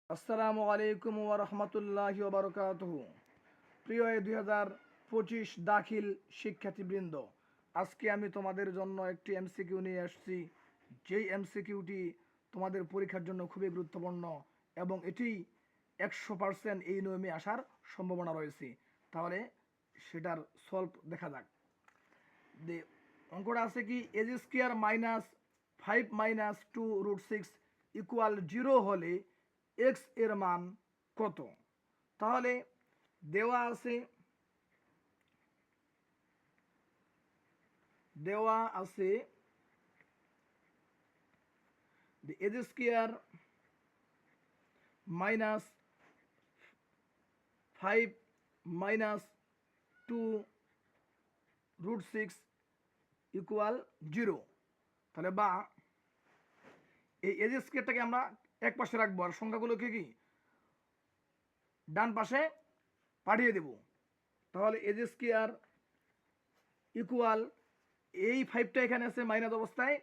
আসসালামু আলাইকুম ওয়া রাহমাতুল্লাহি ওয়া বারাকাতুহু। প্রিয় 2025 দাখিল শিক্ষার্থীবৃন্দ, আজকে আমি তোমাদের জন্য একটি এমসিকিউ নিয়ে আসছি। যেই এমসিকিউটি তোমাদের পরীক্ষার জন্য খুবই গুরুত্বপূর্ণ এবং এটি 100% এই নিয়মে আসার সম্ভাবনা রয়েছে। তাহলে সেটার সলভ দেখা যাক। যে অঙ্কটা আছে কি, এজ স্কোয়ার মাইনাস 5 - 2 √6 ইকুয়াল 0 হলে এক্স এর মান কত? তাহলে দেওয়া আছে এজ স্কোয়ার মাইনাস 5 - 2 √6 ইকুয়াল 0। তাহলে বা এই এজ স্কোয়ারটাকে আমরা এক পাশে রাখবো আর সংখ্যাগুলোকে কি ডান পাশে পাঠিয়ে দেব। তাহলে এজ স্কোয়ার ইকুয়াল এই 5টা এখানে আছে মাইনাস অবস্থায়,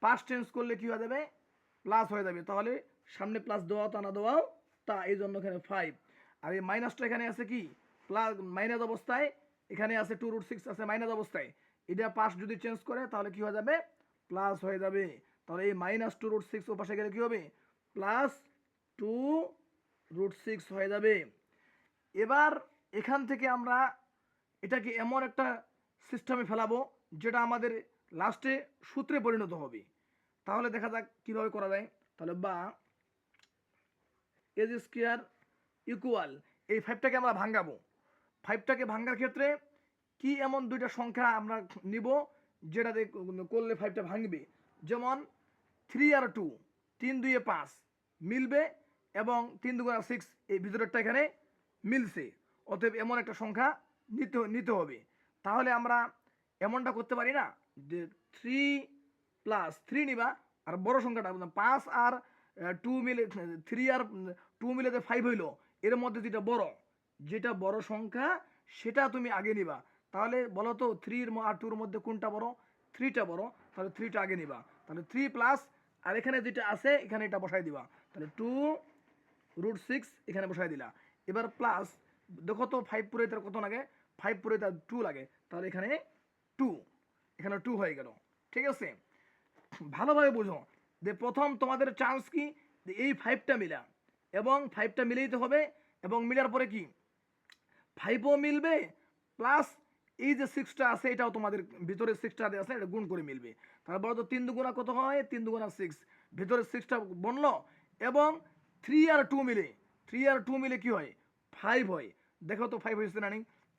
পাস চেঞ্জ করলে কি হয়ে যাবে, প্লাস হয়ে যাবে। তাহলে সামনে প্লাস দেওয়াও তা না দেওয়াও তা, এই জন্য এখানে 5। আর এই মাইনাসটা এখানে আছে কি প্লাস মাইনাস অবস্থায়, এখানে আছে 2 √6 আছে মাইনাস অবস্থায়। এটা পাস যদি চেঞ্জ করে তাহলে কি হয়ে যাবে, প্লাস হয়ে যাবে। তাহলে এই -2 √6 ও পাশে গেলে কি হবে, +2 √6 হয়ে যাবে। এবার এখান থেকে আমরা এটাকে এমন একটা সিস্টেমে ফেলাবো যেটা আমাদের লাস্টে সূত্রে পরিণত হবে। তাহলে দেখা যাক কীভাবে করা যায়। তাহলে বা এজ স্কোয়ার ইকুয়াল এই 5টাকে আমরা ভাঙাবো। 5টাকে ভাঙার ক্ষেত্রে কি এমন দুইটা সংখ্যা আমরা নিব যেটাতে করলে 5টা ভাঙবে। যেমন 3 আর 2, 3 2 এ 5 মিলবে এবং 3 2 6 এই ভিতরেরটা এখানে মিলছে। অতএব এমন একটা সংখ্যা নিতে হবে। তাহলে আমরা এমনটা করতে পারি না যে 3 + 3 নিবা আর বড় সংখ্যাটা 5 আর 2 মিলে 3 আর 2 মিলে যে 5 হইলো, এর মধ্যে যেটা বড় সংখ্যা সেটা তুমি আগে নিবা। তাহলে বলো তো 3 আর 2 এর মধ্যে কোনটা বড়? 3টা বড়। তাহলে 3টা আগে নিবা। তাহলে 3 প্লাস আর এখানে যেটা আছে এখানে এটা বসাই দিবা। তাহলে 2 √6 এখানে বসাই দিলা। এবার প্লাস দেখো তো 5 পুরে তার কত লাগে, 5 পুরে তার 2 লাগে। তাহলে এখানে 2, এখানে 2 হয়ে গেল। ঠিক আছে, ভালোভাবে বুঝো যে প্রথম তোমাদের চান্স কি, এই 5টা মিলা এবং 5টা মিলেইতে হবে এবং মিলার পরে কি 5ও মিলবে প্লাস এই যে 6টা আছে এটাও তোমাদের ভিতরে 6টা আছে এটা গুণ করে মিলবে। তারপরে তো 3 দুগুণা কত হয়, 3 দুগুণা 6, ভিতরে 6টা বনলো এবং 3 আর 2 মিলে 3 আর 2 মিলে কি হয়, 5 হয়। দেখো তো 5 হয়েছে না?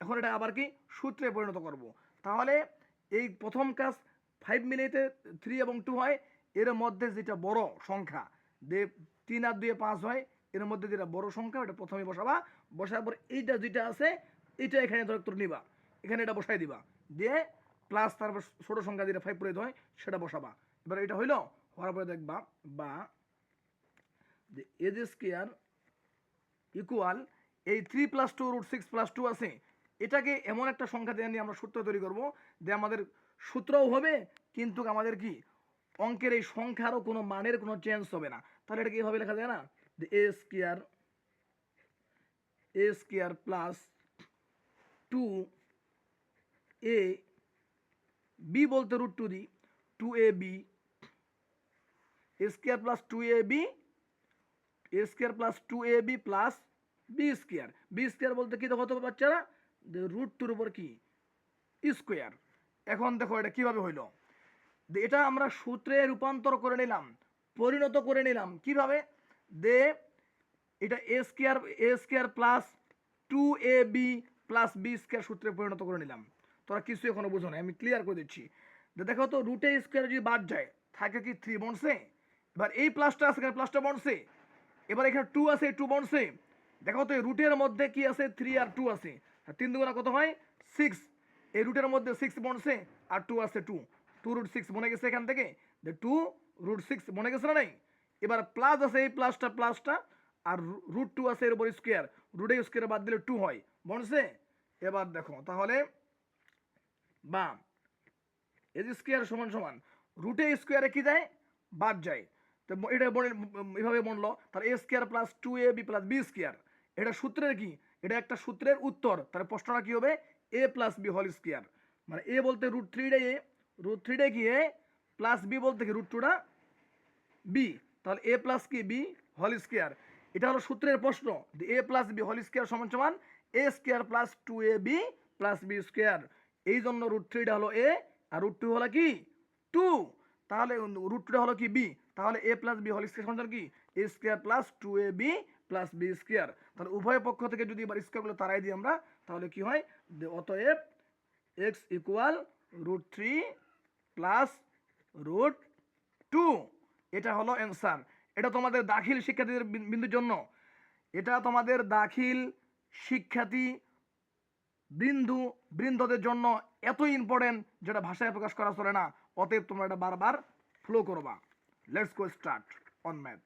এখন এটা আবার কি সূত্রে পরিণত করব। তাহলে এই প্রথম কাজ 5 মিলেতে 3 এবং 2 হয়, এর মধ্যে যেটা বড় সংখ্যা 3 আর 2 5 হয়, এর মধ্যে যেটা বড় সংখ্যা ওটা প্রথমে বসাবা। বসার পর এইটা যেটা আছে এটা এখানে ধর নিবা, এখানে এটা বসাই দিবা, দিয়ে প্লাস তারপর ছোট সংখ্যা যেটা 5 পরিণত হয় সেটা বসাবা। এবার এটা হইলো, হওয়ার পরে দেখবা বা এজ স্কোয়ার ইকুয়াল এই 3 + 2 √6 + 2 আছে, এটাকে এমন একটা সংখ্যা দিয়ে নিয়ে আমরা সূত্র তৈরি করব যে আমাদের সূত্রও হবে কিন্তু আমাদের কি অঙ্কের এই সংখ্যারও কোনো মানের কোনো চেঞ্জ হবে না। তাহলে এটা কীভাবে লেখা যায় না, যে a² প্লাস 2ab বলতে √2 দিই, 2ab a² plus 2ab a² plus 2ab plus b² বলতে কি দেখো তো বাচ্চারা, √2 উপর কি স্কোয়ার। এখন দেখো এটা কিভাবে হইলো, এটা আমরা সূত্রে রূপান্তর করে নিলাম, পরিণত করে নিলাম কিভাবে, দে এটা a² plus 2ab plus b² সূত্রে পরিণত করে নিলাম। তোরা কিছু এখনো বুঝো না, আমি ক্লিয়ার করে দিচ্ছি। দেখো তো √a² যদি বাদ যায় থাকে কি 3 বনছে, এবার এই প্লাসটা আছে এখানে প্লাসটা বনছে, এবার এখানে 2 আছে 2 বনছে। দেখো তো এই রুটের মধ্যে কি আছে, 3 আর 2 আছে, 3 দুগুণা কত হয় 6, এই রুটের মধ্যে 6 বনছে আর 2 আছে 2 √6 বনে গেছে এখান থেকে, 2 √6 বনে গেছে না নাই। এবার প্লাস আছে এই প্লাসটা আর √2 আছে এর উপর স্কোয়ার, √a² বাদ দিলে 2 হয়, বনছে। এবার দেখো তাহলে বা এজ স্কোয়ার সমান সমান √a² কি যায়, বাদ যায়। তো এটা এভাবে বললো, তাহলে a square plus 2ab plus b square, এটা সূত্রের কি, এটা একটা সূত্রের উত্তর। তাহলে প্রশ্নটা কি হবে, এ প্লাস বি হোল স্কোয়ার, মানে এ বলতে √3টা এ, √3টা কি এ, প্লাস বি বলতে কি √2টা বি, তাহলে এ প্লাস কি বি হোল স্কোয়ার। এটা হলো সূত্রের প্রশ্ন, a plus b whole square সমান সমান a square plus 2ab plus b square. এই জন্য √3টা হলো এ আর √2 হলো কি 2, তাহলে √2টা হলো কি বি, তাহলে a plus b whole square সমান কি a square plus 2ab plus b square. তাহলে উভয় পক্ষ থেকে যদি এবার স্কোয়ারগুলো তারাই দিই আমরা, তাহলে কি হয়, অতএব এক্স ইকুয়াল √3 প্লাস √2, এটা হলো অ্যান্সার। এটা তোমাদের দাখিল শিক্ষার্থীদের বিন্দুর জন্য, এটা তোমাদের দাখিল শিক্ষার্থী বৃন্দদের জন্য এত ইম্পর্টেন্ট যেটা ভাষায় প্রকাশ করা চলে না। অতএব তোমরা এটা বারবার ফলো করবা। Let's go start on math.